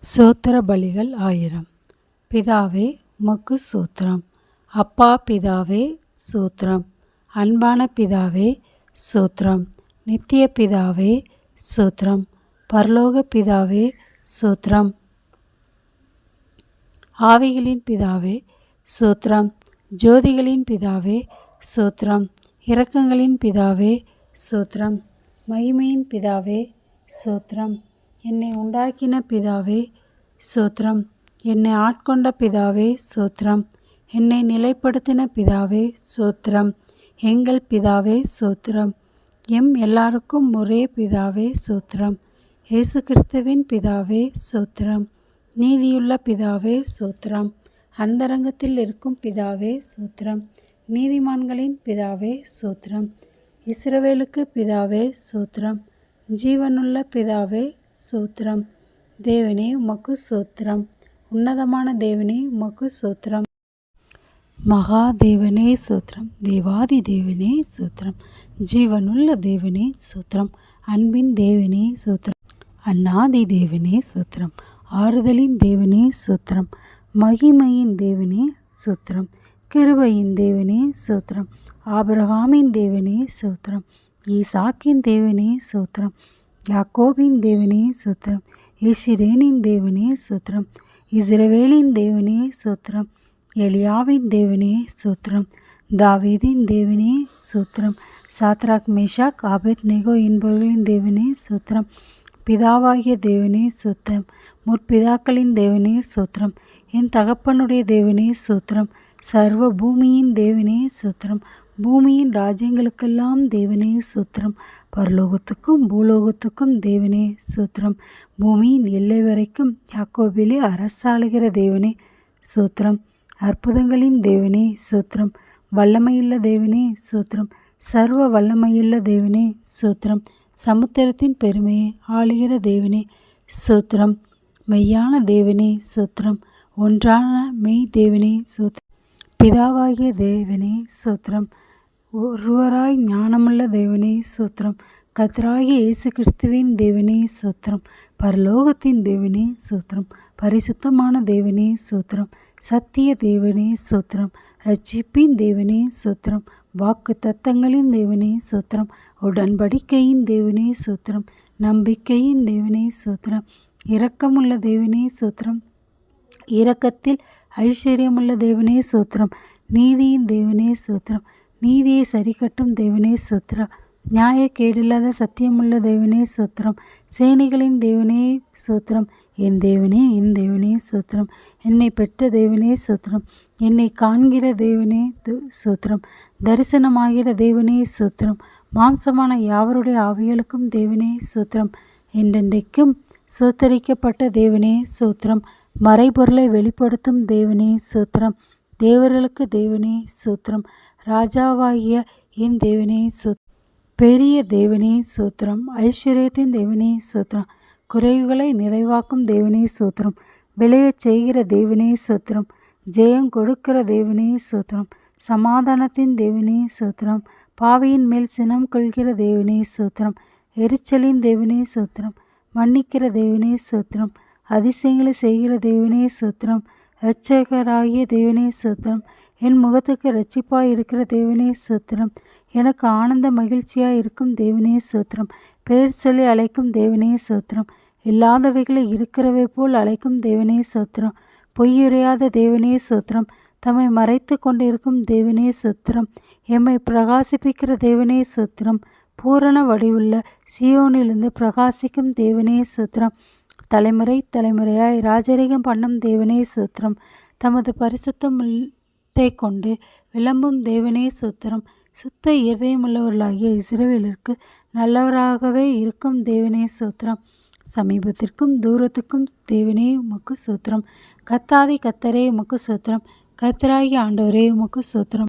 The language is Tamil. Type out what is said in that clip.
சோத்திர பலிகள் 1000. பிதாவே உமக்கு சோத்திரம். அப்பா பிதாவே சோத்திரம். அன்பான பிதாவே சோத்திரம். நித்திய பிதாவே சோத்திரம். பரலோக பிதாவே சோத்திரம். ஆவிகளின் பிதாவே சோத்திரம். ஜோதிகளின் பிதாவே சோத்திரம். இரக்கங்களின் பிதாவே சோத்திரம். மகிமையின் பிதாவே சோத்திரம். என்னை உண்டாக்கின பிதாவே சோத்திரம். என்னை ஆட்கொண்ட பிதாவே சோத்திரம். என்னை நிலைப்படுத்தின பிதாவே சோத்திரம். எங்கள் பிதாவே சோத்திரம். எல்லாருக்கும் ஒரே பிதாவே சோத்திரம். இயேசு கிறிஸ்துவின் பிதாவே சோத்திரம். நீதியுள்ள பிதாவே சோத்திரம். அந்தரங்கத்தில் இருக்கும் பிதாவே சோத்திரம். நீதிமான்களின் பிதாவே சோத்திரம். இஸ்ரவேலுக்கு பிதாவே சோத்திரம். ஜீவனுள்ள பிதாவே சோத்திரம். தேவனே உமக்கு சோத்திரம். உன்னதமான தேவனே உமக்கு சோத்திரம். மகா தேவனே சோத்திரம். தேவாதி தேவனே சோத்திரம். ஜீவனுள்ள தேவனே சோத்திரம். அன்பின் தேவனே சோத்திரம். அநாதி தேவனே சோத்திரம். ஆறுதலின் தேவனே சோத்திரம். மகிமையின் தேவனே சோத்திரம். கிருபையின் தேவனே சோத்திரம். ஆபிரகாமின் தேவனே சோத்திரம். ஈசாக்கின் தேவனே சோத்திரம். யாக்கோபின் தேவனே சோத்திரம். எஷிரேனின் தேவனே சோத்திரம். இஸ்ரவேலின் தேவனே சோத்திரம். எலியாவின் தேவனே சோத்திரம். தாவீதின் தேவனே சோத்திரம். சாத்ராக் மேஷாக் ஆபேத்நேகோ என்பவர்களின் தேவனே சோத்திரம். பிதாவாகிய தேவனே சோத்திரம். முற்பிதாக்களின் தேவனே சோத்திரம். என் தகப்பனுடைய தேவனே சோத்திரம். சர்வ பூமியின் தேவனே சோத்திரம். பூமியின் ராஜ்யங்களுக்கெல்லாம் தேவனே சோத்திரம். பரலோகத்துக்கும் பூலோகத்துக்கும் தேவனே சோத்திரம். பூமியின் எல்லை வரைக்கும் யாக்கோபிலே அரசாளுகிற தேவனே சோத்திரம். அற்புதங்களின் தேவனே சோத்திரம். வல்லமையுள்ள தேவனே சோத்திரம். சர்வ வல்லமையுள்ள தேவனே சோத்திரம். சமுத்திரத்தின் பெருமையை ஆளுகிற தேவனே சோத்திரம். மெய்யான தேவனே சோத்திரம். ஒன்றான மெய் தேவனே சோத்திரம். பிதாவாகிய தேவனே சோத்திரம். ஒருவராய் ஞானமுள்ள தேவனே சோத்திரம். கர்த்தராகிய இயேசு கிறிஸ்துவின் தேவனே சோத்திரம். பரலோகத்தின் தேவனே சோத்திரம். பரிசுத்தமான தேவனே சோத்திரம். சத்திய தேவனே சோத்திரம். ரட்சிப்பின் தேவனே சோத்திரம். வாக்கு தத்தங்களின் தேவனே சோத்திரம். உடன்படிக்கையின் தேவனே சோத்திரம். நம்பிக்கையின் தேவனே சோத்திரம். இரக்கமுள்ள தேவனே சோத்திரம். இரக்கத்தில் ஐஸ்வர்யமுள்ள தேவனே சோத்திரம். நீதியின் தேவனே சோத்திரம். நீதியை சரிக்கட்டும் தேவனே சோத்திரம். நியாய கேடில்லாத சத்தியமுள்ள தேவனே சோத்திரம். சேனைகளின் தேவனே சோத்திரம். என் தேவனே சோத்திரம். என்னை பெற்ற தேவனே சோத்திரம். என்னை காண்கிற தேவனே சோத்திரம். தரிசனமாகிற தேவனே சோத்திரம். மாம்சமான யாவருடைய ஆவிகளுக்கும் தேவனே சோத்திரம். என்றென்றைக்கும் சோத்தரிக்கப்பட்ட தேவனே சோத்திரம். மறைபொருளை வெளிப்படுத்தும் தேவனே சோத்திரம். தேவர்களுக்கு தேவனே சோத்திரம். ராஜாவாகிய என் தேவனே சோத்திரம். பெரிய தேவனே சோத்திரம். ஐஸ்வர்யத்தின் தேவனே சோத்திரம். குறைவுகளை நிறைவாக்கும் தேவனே சோத்திரம். விளையச் செய்கிற தேவனே சோத்திரம். ஜெயம் கொடுக்கிற தேவனே சோத்திரம். சமாதானத்தின் தேவனே சோத்திரம். பாவியின் மேல் சினம் கொள்கிற தேவனே சோத்திரம். எரிச்சலின் தேவனே சோத்திரம். மன்னிக்கிற தேவனே சோத்திரம். அதிசயங்களை செய்கிற தேவனே சோத்திரம். இரட்சகராகிய தேவனே சோத்திரம். என் முகத்துக்கு இரட்சிப்பாய் இருக்கிற தேவனே சோத்திரம். எனக்கு ஆனந்த மகிழ்ச்சியாய் இருக்கும் தேவனே சோத்திரம். பெயர் சொல்லி அழைக்கும் தேவனே சோத்திரம். இல்லாதவைகளை இருக்கிறவை போல் அழைக்கும் தேவனே சோத்திரம். பொய்யுரையாத தேவனே சோத்திரம். தம்மை மறைத்து கொண்டிருக்கும் தேவனே சோத்திரம். எம்மை பிரகாசிப்பிக்கிற தேவனே சோத்திரம். பூரண வடிவுள்ள சியோனிலிருந்து பிரகாசிக்கும் தேவனே சோத்திரம். தலைமுறை தலைமுறையாய் ராஜரிகம் பண்ணும் தேவனே சோத்திரம். தமது பரிசுத்தத்தை கொண்டு விளம்பும் தேவனே சோத்திரம். சுத்த இருதயமுள்ளவர்களாகிய இஸ்ரவேலருக்கு நல்லவராகவே இருக்கும் தேவனே சோத்திரம். சமீபத்திற்கும் தூரத்துக்கும் தேவனே உமக்கு சோத்திரம். கர்த்தாதி கர்த்தரே உமக்கு சோத்திரம். கர்த்தராகிய ஆண்டவரே உமக்கு சோத்திரம்.